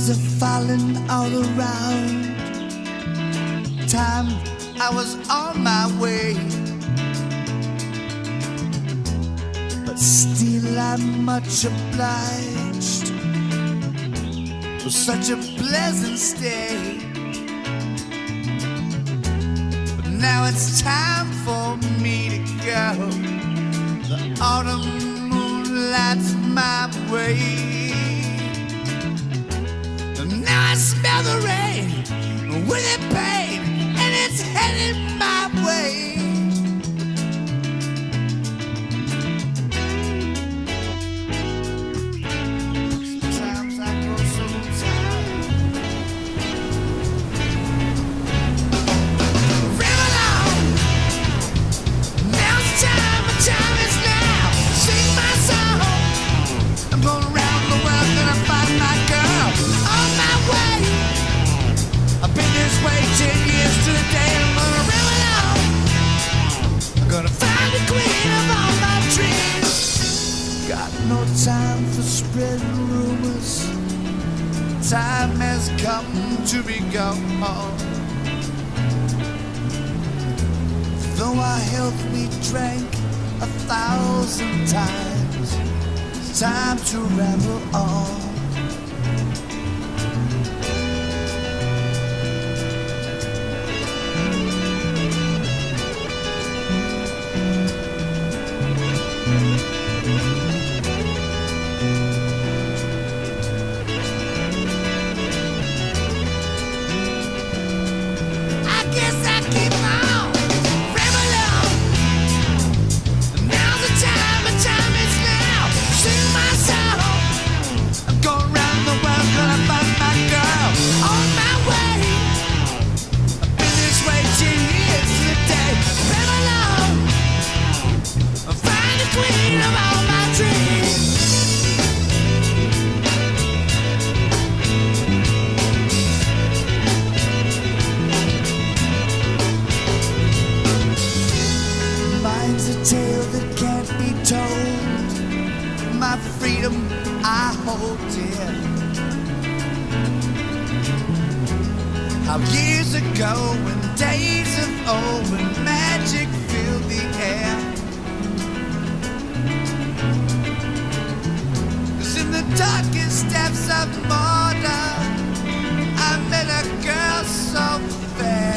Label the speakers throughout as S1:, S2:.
S1: Leaves are falling all around. Time I was on my way, but still I'm much obliged for such a pleasant stay. But now it's time for me to go. The autumn moon lights my way. Now I smell the rain with it pain, and it's heading my way. Sometimes I grow so tired. River long, now's the time, my time is now. Sing my song. I'm going around the world, gonna find my girl. On my way, I've been this way 10 years to the day. I'm gonna river long. I'm gonna find the queen of all my dreams. Got no time for spreading rumors. Time has come to be gone. Though our health we drank 1,000 times, it's time to ramble on. I guess I keep on rambling on. Now's the time, my time is now. Sing my song. I'm going round the world, gonna find my girl. On my way, I've been this way 10 years today. Ramble on. I'll find the queen of all my dreams. Mine's a tale that can't be told. My freedom I hold dear. How years ago, when days of old, when magic filled the air. 'Cause in the darkest depths of Mordor, I met a girl so fair.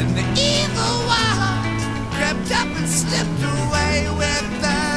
S1: And the evil one crept up and slipped away with her.